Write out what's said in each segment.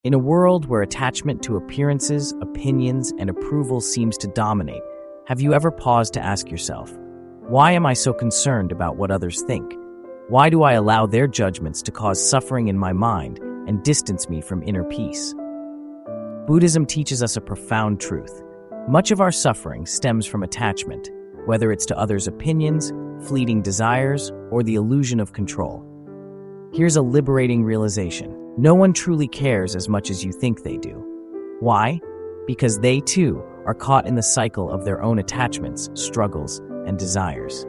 In a world where attachment to appearances, opinions, and approval seems to dominate, have you ever paused to ask yourself, why am I so concerned about what others think? Why do I allow their judgments to cause suffering in my mind and distance me from inner peace? Buddhism teaches us a profound truth. Much of our suffering stems from attachment, whether it's to others' opinions, fleeting desires, or the illusion of control. Here's a liberating realization. No one truly cares as much as you think they do. Why? Because they, too, are caught in the cycle of their own attachments, struggles, and desires.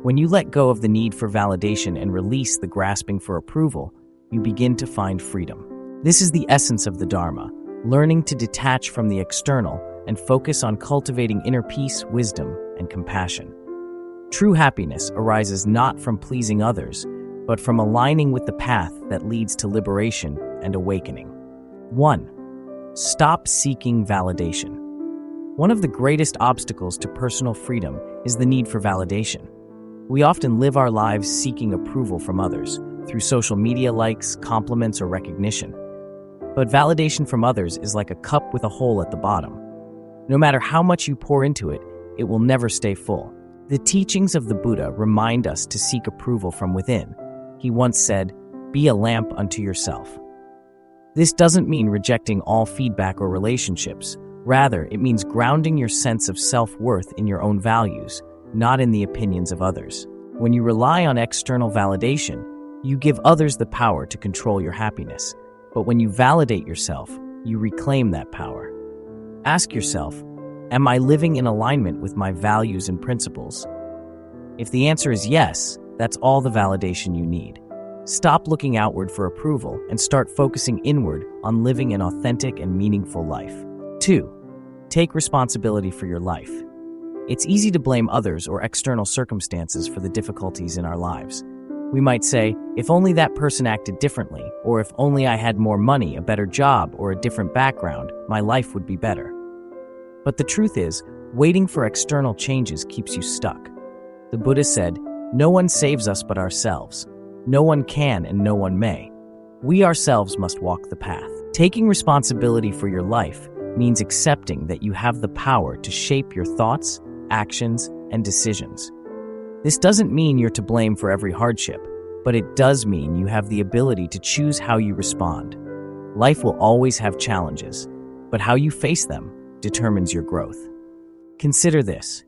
When you let go of the need for validation and release the grasping for approval, you begin to find freedom. This is the essence of the Dharma, learning to detach from the external and focus on cultivating inner peace, wisdom, and compassion. True happiness arises not from pleasing others, but from aligning with the path that leads to liberation and awakening. 1. Stop seeking validation. One of the greatest obstacles to personal freedom is the need for validation. We often live our lives seeking approval from others, through social media likes, compliments, or recognition. But validation from others is like a cup with a hole at the bottom. No matter how much you pour into it, it will never stay full. The teachings of the Buddha remind us to seek approval from within. He once said, "Be a lamp unto yourself." This doesn't mean rejecting all feedback or relationships. Rather, it means grounding your sense of self-worth in your own values, not in the opinions of others. When you rely on external validation, you give others the power to control your happiness. But when you validate yourself, you reclaim that power. Ask yourself, am I living in alignment with my values and principles? If the answer is yes, that's all the validation you need. Stop looking outward for approval and start focusing inward on living an authentic and meaningful life. 2. Take responsibility for your life. It's easy to blame others or external circumstances for the difficulties in our lives. We might say, if only that person acted differently, or if only I had more money, a better job, or a different background, my life would be better. But the truth is, waiting for external changes keeps you stuck. The Buddha said, "No one saves us but ourselves. No one can and no one may. We ourselves must walk the path." Taking responsibility for your life means accepting that you have the power to shape your thoughts, actions, and decisions. This doesn't mean you're to blame for every hardship, but it does mean you have the ability to choose how you respond. Life will always have challenges, but how you face them determines your growth. Consider this.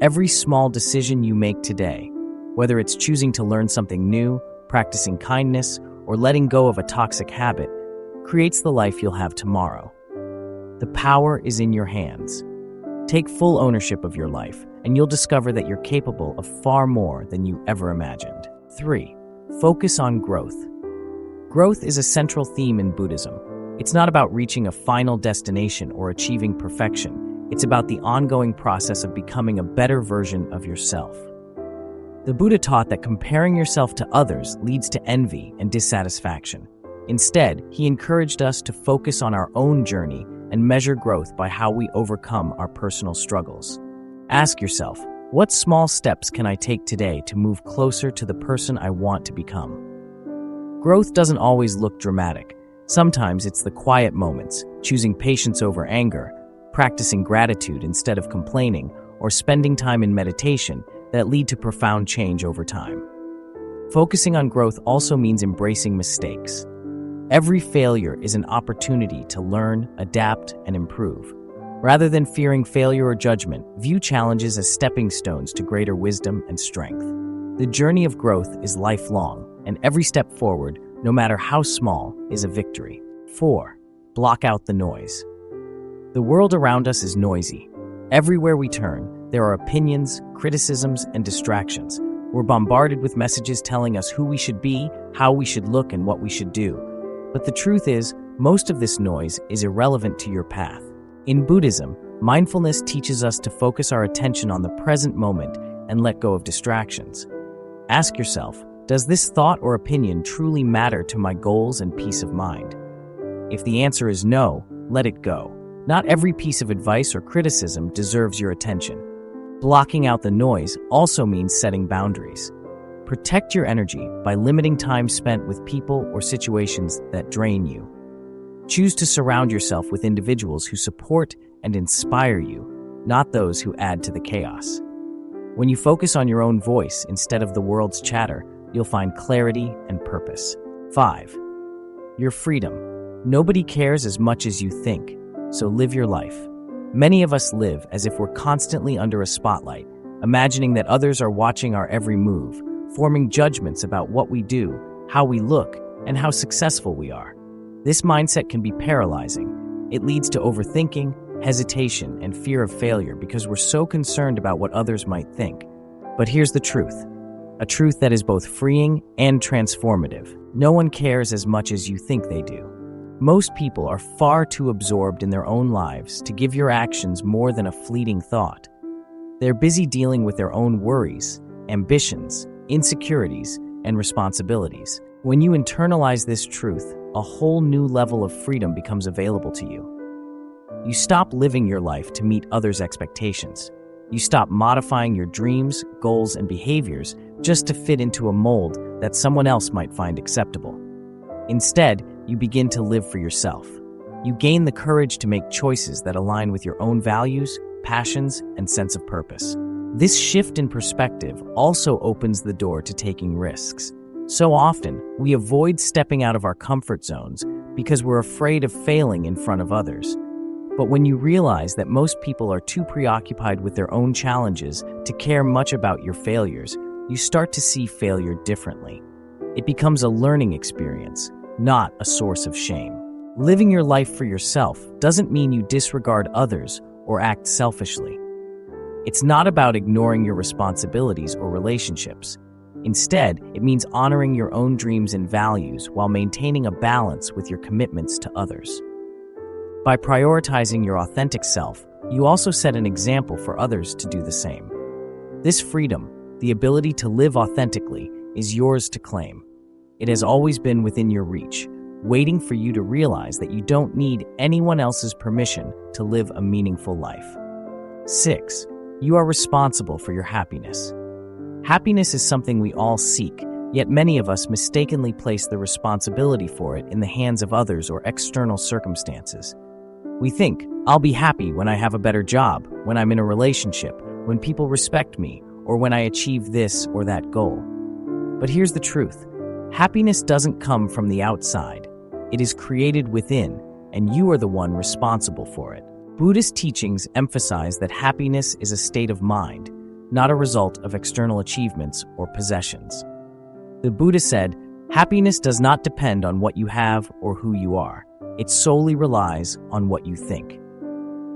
Every small decision you make today, whether it's choosing to learn something new, practicing kindness, or letting go of a toxic habit, creates the life you'll have tomorrow. The power is in your hands. Take full ownership of your life, and you'll discover that you're capable of far more than you ever imagined. 3. Focus on growth. Growth is a central theme in Buddhism. It's not about reaching a final destination or achieving perfection. It's about the ongoing process of becoming a better version of yourself. The Buddha taught that comparing yourself to others leads to envy and dissatisfaction. Instead, he encouraged us to focus on our own journey and measure growth by how we overcome our personal struggles. Ask yourself, what small steps can I take today to move closer to the person I want to become? Growth doesn't always look dramatic. Sometimes it's the quiet moments, choosing patience over anger, practicing gratitude instead of complaining, or spending time in meditation that lead to profound change over time. Focusing on growth also means embracing mistakes. Every failure is an opportunity to learn, adapt, and improve. Rather than fearing failure or judgment, view challenges as stepping stones to greater wisdom and strength. The journey of growth is lifelong, and every step forward, no matter how small, is a victory. 4. Block out the noise. The world around us is noisy. Everywhere we turn, there are opinions, criticisms, and distractions. We're bombarded with messages telling us who we should be, how we should look, and what we should do. But the truth is, most of this noise is irrelevant to your path. In Buddhism, mindfulness teaches us to focus our attention on the present moment and let go of distractions. Ask yourself, does this thought or opinion truly matter to my goals and peace of mind? If the answer is no, let it go. Not every piece of advice or criticism deserves your attention. Blocking out the noise also means setting boundaries. Protect your energy by limiting time spent with people or situations that drain you. Choose to surround yourself with individuals who support and inspire you, not those who add to the chaos. When you focus on your own voice instead of the world's chatter, you'll find clarity and purpose. 5. Your freedom. Nobody cares as much as you think, so live your life. Many of us live as if we're constantly under a spotlight, imagining that others are watching our every move, forming judgments about what we do, how we look, and how successful we are. This mindset can be paralyzing. It leads to overthinking, hesitation, and fear of failure because we're so concerned about what others might think. But here's the truth, a truth that is both freeing and transformative. No one cares as much as you think they do. Most people are far too absorbed in their own lives to give your actions more than a fleeting thought. They're busy dealing with their own worries, ambitions, insecurities, and responsibilities. When you internalize this truth, a whole new level of freedom becomes available to you. You stop living your life to meet others' expectations. You stop modifying your dreams, goals, and behaviors just to fit into a mold that someone else might find acceptable. Instead, you begin to live for yourself. You gain the courage to make choices that align with your own values, passions, and sense of purpose. This shift in perspective also opens the door to taking risks. So often, we avoid stepping out of our comfort zones because we're afraid of failing in front of others. But when you realize that most people are too preoccupied with their own challenges to care much about your failures, you start to see failure differently. It becomes a learning experience, not a source of shame. Living your life for yourself doesn't mean you disregard others or act selfishly. It's not about ignoring your responsibilities or relationships. Instead, it means honoring your own dreams and values while maintaining a balance with your commitments to others. By prioritizing your authentic self, you also set an example for others to do the same. This freedom, the ability to live authentically, is yours to claim. It has always been within your reach, waiting for you to realize that you don't need anyone else's permission to live a meaningful life. 6. You are responsible for your happiness. Happiness is something we all seek, yet many of us mistakenly place the responsibility for it in the hands of others or external circumstances. We think, I'll be happy when I have a better job, when I'm in a relationship, when people respect me, or when I achieve this or that goal. But here's the truth. Happiness doesn't come from the outside. It is created within, and you are the one responsible for it. Buddhist teachings emphasize that happiness is a state of mind, not a result of external achievements or possessions. The Buddha said, happiness does not depend on what you have or who you are. It solely relies on what you think.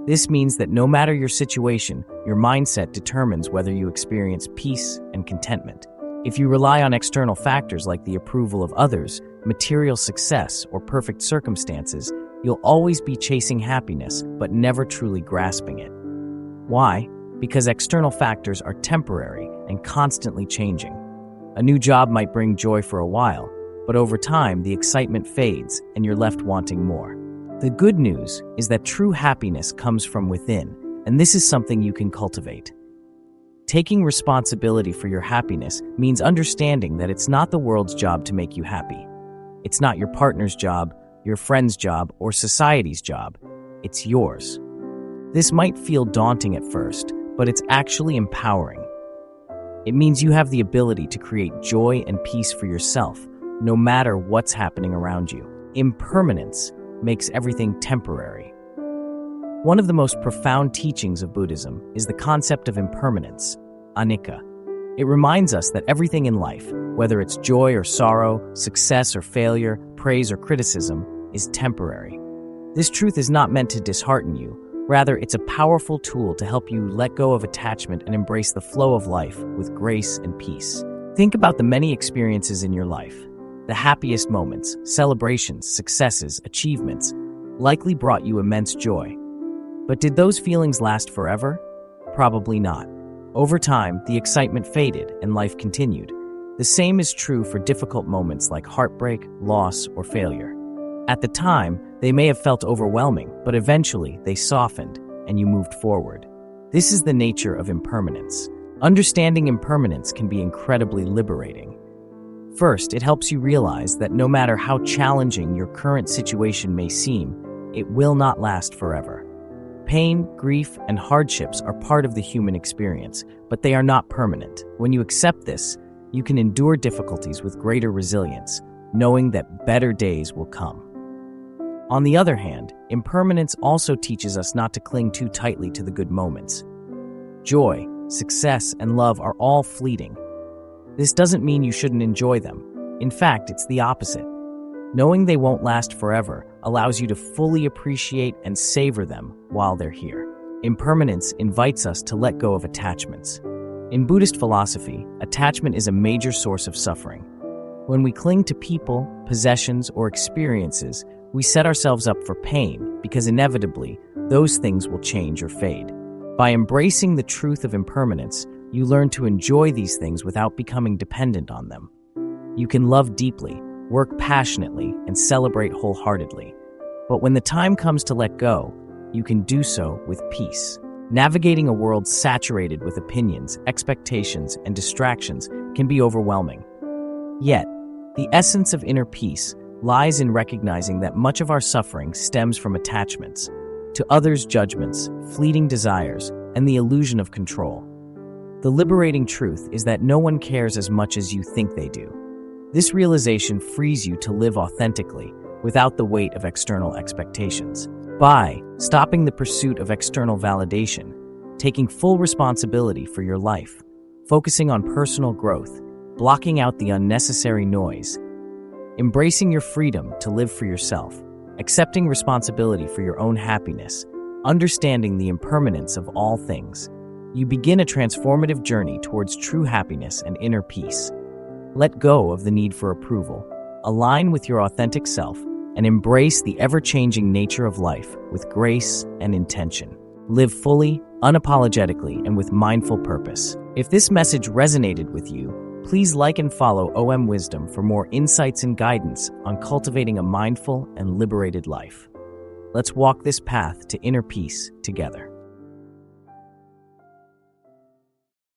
This means that no matter your situation, your mindset determines whether you experience peace and contentment. If you rely on external factors like the approval of others, material success, or perfect circumstances, you'll always be chasing happiness, but never truly grasping it. Why? Because external factors are temporary and constantly changing. A new job might bring joy for a while, but over time, the excitement fades and you're left wanting more. The good news is that true happiness comes from within, and this is something you can cultivate. Taking responsibility for your happiness means understanding that it's not the world's job to make you happy. It's not your partner's job, your friend's job, or society's job. It's yours. This might feel daunting at first, but it's actually empowering. It means you have the ability to create joy and peace for yourself, no matter what's happening around you. Impermanence makes everything temporary. One of the most profound teachings of Buddhism is the concept of impermanence, anicca. It reminds us that everything in life, whether it's joy or sorrow, success or failure, praise or criticism, is temporary. This truth is not meant to dishearten you. Rather, it's a powerful tool to help you let go of attachment and embrace the flow of life with grace and peace. Think about the many experiences in your life. The happiest moments, celebrations, successes, achievements likely brought you immense joy. But did those feelings last forever? Probably not. Over time, the excitement faded and life continued. The same is true for difficult moments like heartbreak, loss, or failure. At the time, they may have felt overwhelming, but eventually they softened and you moved forward. This is the nature of impermanence. Understanding impermanence can be incredibly liberating. First, it helps you realize that no matter how challenging your current situation may seem, it will not last forever. Pain, grief, and hardships are part of the human experience, but they are not permanent. When you accept this, you can endure difficulties with greater resilience, knowing that better days will come. On the other hand, impermanence also teaches us not to cling too tightly to the good moments. Joy, success, and love are all fleeting. This doesn't mean you shouldn't enjoy them. In fact, it's the opposite. Knowing they won't last forever allows you to fully appreciate and savor them while they're here. Impermanence invites us to let go of attachments. In Buddhist philosophy, attachment is a major source of suffering. When we cling to people, possessions, or experiences, we set ourselves up for pain because inevitably, those things will change or fade. By embracing the truth of impermanence, you learn to enjoy these things without becoming dependent on them. You can love deeply, work passionately, and celebrate wholeheartedly. But when the time comes to let go, you can do so with peace. Navigating a world saturated with opinions, expectations, and distractions can be overwhelming. Yet, the essence of inner peace lies in recognizing that much of our suffering stems from attachments to others' judgments, fleeting desires, and the illusion of control. The liberating truth is that no one cares as much as you think they do. This realization frees you to live authentically without the weight of external expectations. By stopping the pursuit of external validation, taking full responsibility for your life, focusing on personal growth, blocking out the unnecessary noise, embracing your freedom to live for yourself, accepting responsibility for your own happiness, understanding the impermanence of all things, you begin a transformative journey towards true happiness and inner peace. Let go of the need for approval, align with your authentic self, and embrace the ever-changing nature of life with grace and intention. Live fully, unapologetically, and with mindful purpose. If this message resonated with you, please like and follow OM Wisdom for more insights and guidance on cultivating a mindful and liberated life. Let's walk this path to inner peace together.